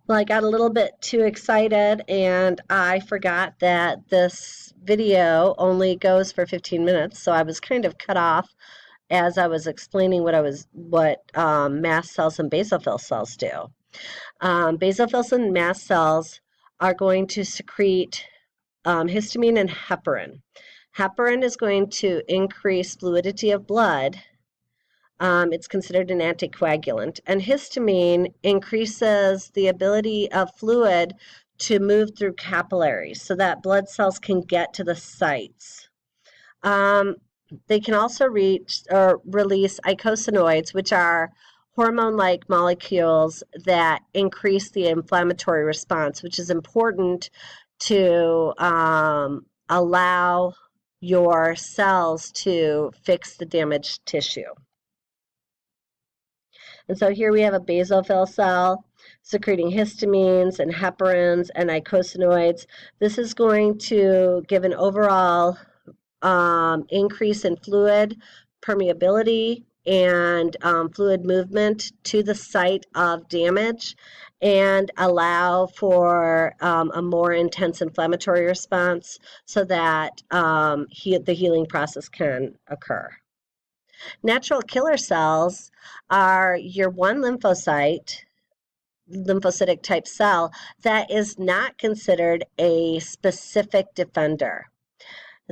Well, I got a little bit too excited and I forgot that this video only goes for 15 minutes, so I was kind of cut off as I was explaining what mast cells and basophil cells do. Basophils and mast cells are going to secrete histamine and heparin. Heparin is going to increase fluidity of blood. It's considered an anticoagulant. And histamine increases the ability of fluid to move through capillaries so that blood cells can get to the sites. They can also reach or release eicosanoids, which are hormone-like molecules that increase the inflammatory response, which is important to allow your cells to fix the damaged tissue. And so here we have a basophil cell secreting histamines and heparins and eicosanoids. This is going to give an overall increase in fluid permeability and fluid movement to the site of damage and allow for a more intense inflammatory response so that the healing process can occur. Natural killer cells are your one lymphocytic type cell that is not considered a specific defender.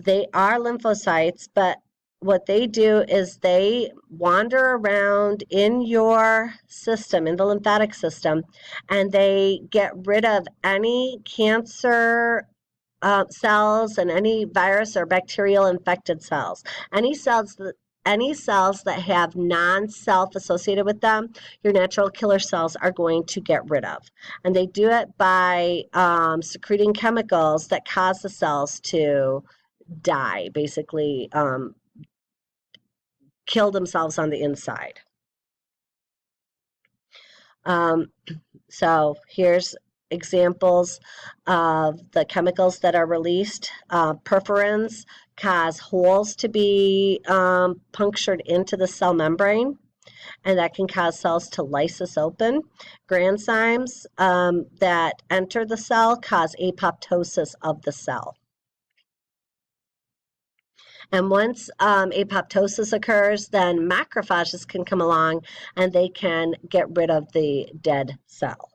They are lymphocytes, but what they do is they wander around in your system, in the lymphatic system, and they get rid of any cancer cells and any virus or bacterial infected cells. Any cells that have non-self associated with them, your natural killer cells are going to get rid of. And they do it by secreting chemicals that cause the cells to die, basically kill themselves on the inside. So here's examples of the chemicals that are released. Perforins cause holes to be punctured into the cell membrane, and that can cause cells to lysis open. Granzymes that enter the cell cause apoptosis of the cell. And once apoptosis occurs, then macrophages can come along and they can get rid of the dead cell.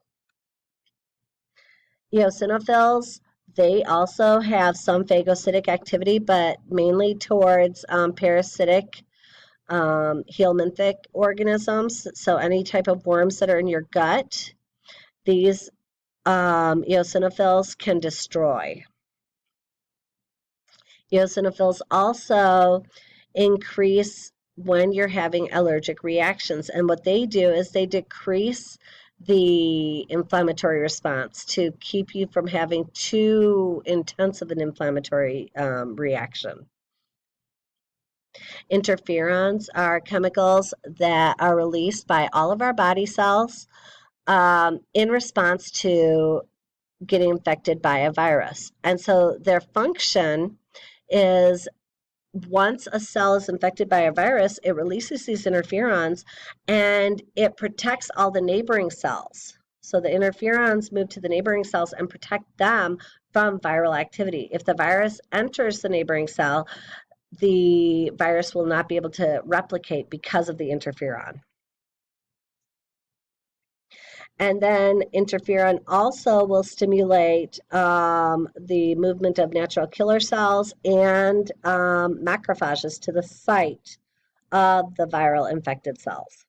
Eosinophils, they also have some phagocytic activity, but mainly towards parasitic helminthic organisms. So any type of worms that are in your gut, these eosinophils can destroy. Eosinophils also increase when you're having allergic reactions, and what they do is they decrease the inflammatory response to keep you from having too intense of an inflammatory reaction. Interferons are chemicals that are released by all of our body cells in response to getting infected by a virus. And so their function is once a cell is infected by a virus, it releases these interferons and it protects all the neighboring cells. So the interferons move to the neighboring cells and protect them from viral activity. If the virus enters the neighboring cell, the virus will not be able to replicate because of the interferon. And then interferon also will stimulate the movement of natural killer cells and macrophages to the site of the viral infected cells.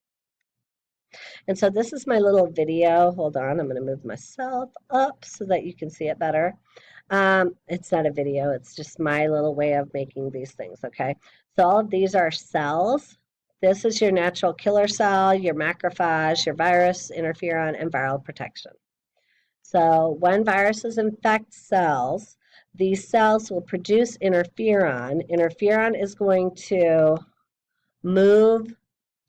And so this is my little video. Hold on, I'm going to move myself up so that you can see it better. It's not a video, it's just my little way of making these things, okay? So all of these are cells. This is your natural killer cell, your macrophage, your virus, interferon, and viral protection. So when viruses infect cells, these cells will produce interferon. Interferon is going to move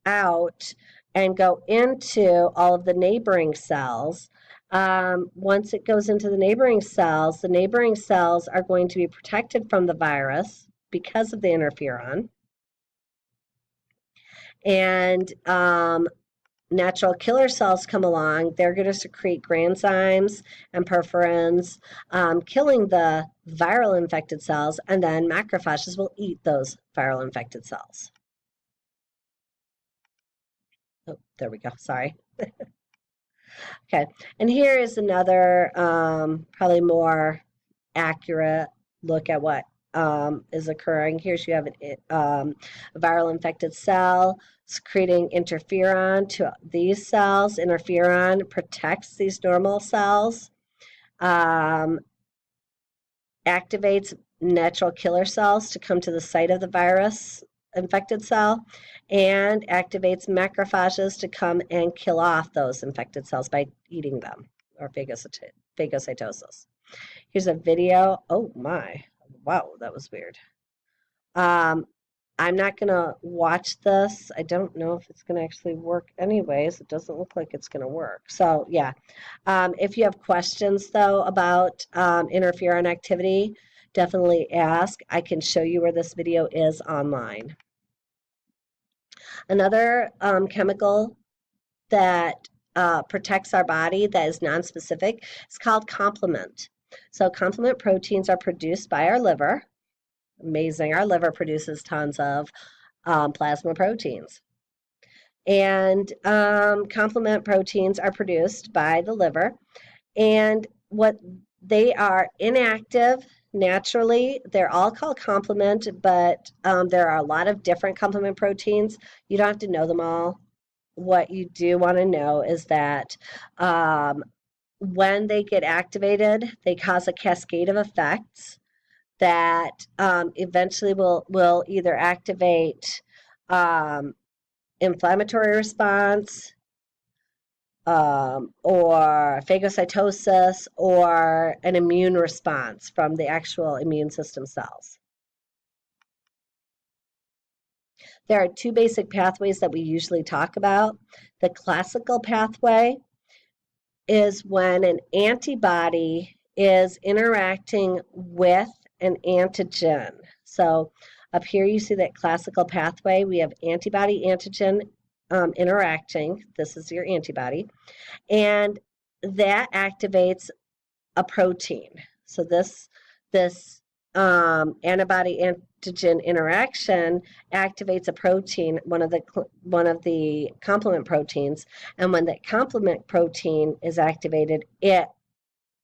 out and go into all of the neighboring cells. Once it goes into the neighboring cells are going to be protected from the virus because of the interferon. And natural killer cells come along, they're going to secrete granzymes and perforins, killing the viral infected cells, and then macrophages will eat those viral infected cells. Oh, there we go. Sorry. Okay, and here is another probably more accurate look at what is occurring. Here you have a viral infected cell secreting interferon to these cells. Interferon protects these normal cells, activates natural killer cells to come to the site of the virus infected cell, and activates macrophages to come and kill off those infected cells by eating them, or phagocytosis. Here's a video. Oh my, wow, that was weird. I'm not going to watch this. I don't know if it's going to actually work anyways. It doesn't look like it's going to work. So yeah, if you have questions though about interferon activity, definitely ask. I can show you where this video is online. Another chemical that protects our body that is nonspecific is called complement. So complement proteins are produced by our liver. Amazing. Our liver produces tons of plasma proteins. And complement proteins are produced by the liver. And what they are inactive naturally. They're all called complement, but there are a lot of different complement proteins. You don't have to know them all. What you do want to know is that when they get activated, they cause a cascade of effects that eventually will either activate inflammatory response or phagocytosis or an immune response from the actual immune system cells. There are two basic pathways that we usually talk about. The classical pathway is when an antibody is interacting with an antigen. So up here you see that classical pathway. We have antibody-antigen interacting. This is your antibody. And that activates a protein. So this antibody-antigen interaction activates a protein, one of the complement proteins, and when that complement protein is activated, it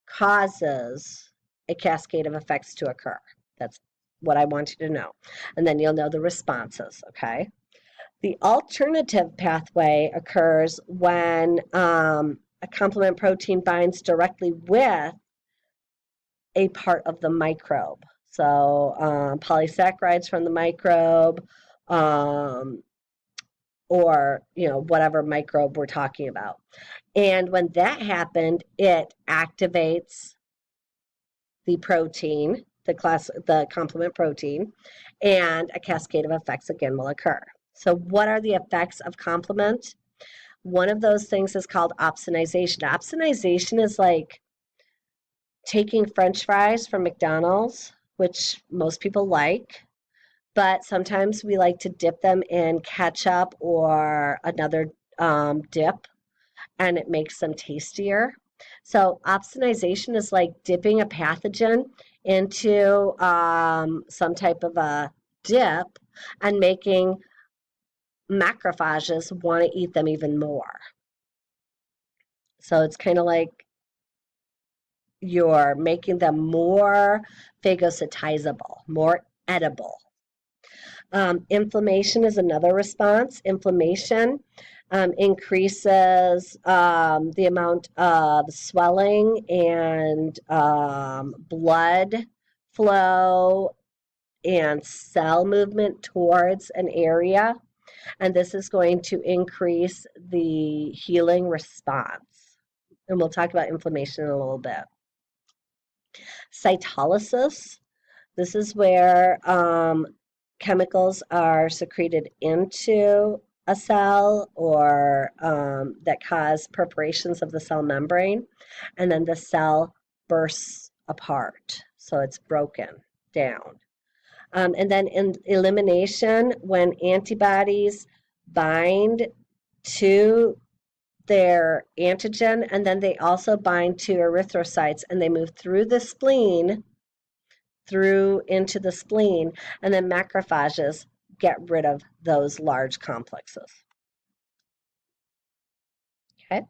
causes a cascade of effects to occur. That's what I want you to know. And then you'll know the responses, okay? The alternative pathway occurs when a complement protein binds directly with a part of the microbe. So polysaccharides from the microbe, or whatever microbe we're talking about. And when that happened, it activates the protein, the complement protein, and a cascade of effects again will occur. So what are the effects of complement? One of those things is called opsonization. Opsonization is like taking French fries from McDonald's, which most people like, but sometimes we like to dip them in ketchup or another dip, and it makes them tastier. So opsonization is like dipping a pathogen into some type of a dip and making macrophages want to eat them even more. So it's kind of like you're making them more phagocytizable, more edible. Inflammation is another response. Inflammation increases the amount of swelling and blood flow and cell movement towards an area, and this is going to increase the healing response. And we'll talk about inflammation in a little bit. Cytolysis, this is where chemicals are secreted into a cell or that cause perforations of the cell membrane, and then the cell bursts apart, so it's broken down. And then in elimination, when antibodies bind to their antigen, and then they also bind to erythrocytes, and they move through the spleen, through into the spleen, and then macrophages get rid of those large complexes. Okay.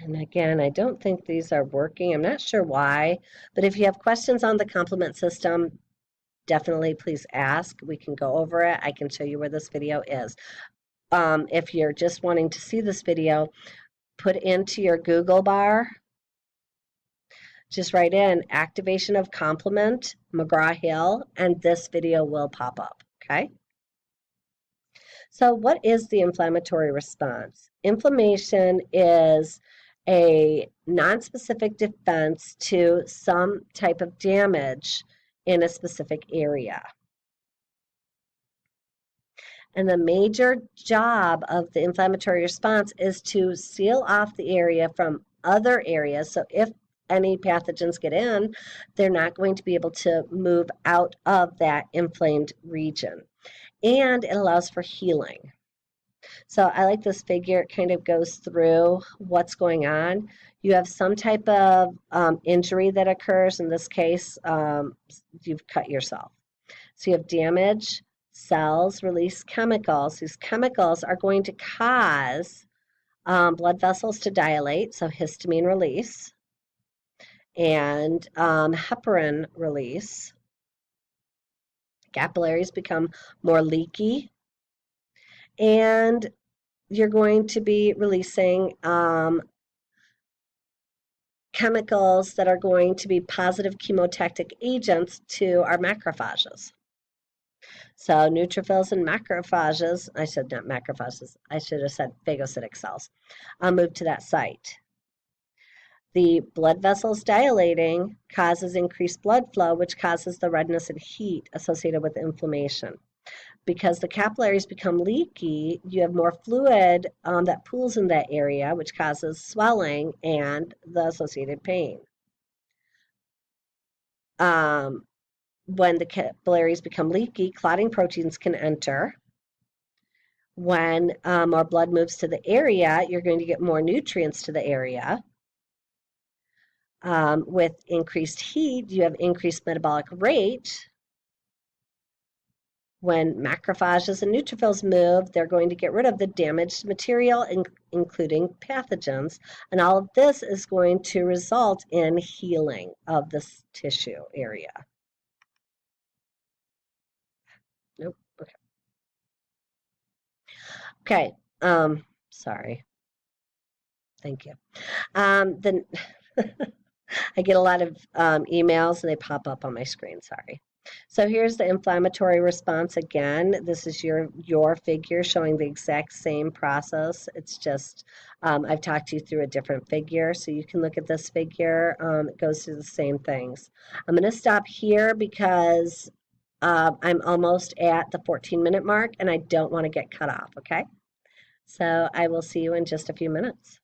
And again, I don't think these are working. I'm not sure why, but if you have questions on the complement system, definitely please ask. We can go over it. I can show you where this video is. If you're just wanting to see this video, put into your Google bar, just write in activation of complement, McGraw-Hill, and this video will pop up, okay? So what is the inflammatory response? Inflammation is a nonspecific defense to some type of damage in a specific area. And the major job of the inflammatory response is to seal off the area from other areas. So if any pathogens get in, they're not going to be able to move out of that inflamed region. And it allows for healing. So I like this figure. It kind of goes through what's going on. You have some type of injury that occurs. In this case, you've cut yourself. So you have damage. Cells release chemicals. These chemicals are going to cause blood vessels to dilate, so histamine release, and heparin release. Capillaries become more leaky, and you're going to be releasing chemicals that are going to be positive chemotactic agents to our macrophages. So neutrophils and macrophages, I said not macrophages, I should have said phagocytic cells, move to that site. The blood vessels dilating causes increased blood flow, which causes the redness and heat associated with inflammation. Because the capillaries become leaky, you have more fluid that pools in that area, which causes swelling and the associated pain. When the capillaries become leaky, clotting proteins can enter. When more blood moves to the area, you're going to get more nutrients to the area. With increased heat, you have increased metabolic rate. When macrophages and neutrophils move, they're going to get rid of the damaged material, including pathogens. And all of this is going to result in healing of this tissue area. Nope. Okay. Sorry. Thank you. Then I get a lot of emails and they pop up on my screen. Sorry. So here's the inflammatory response again. This is your figure showing the exact same process. It's just I've talked you through a different figure, so you can look at this figure. It goes through the same things. I'm going to stop here because I'm almost at the 14-minute mark and I don't want to get cut off, okay? So I will see you in just a few minutes.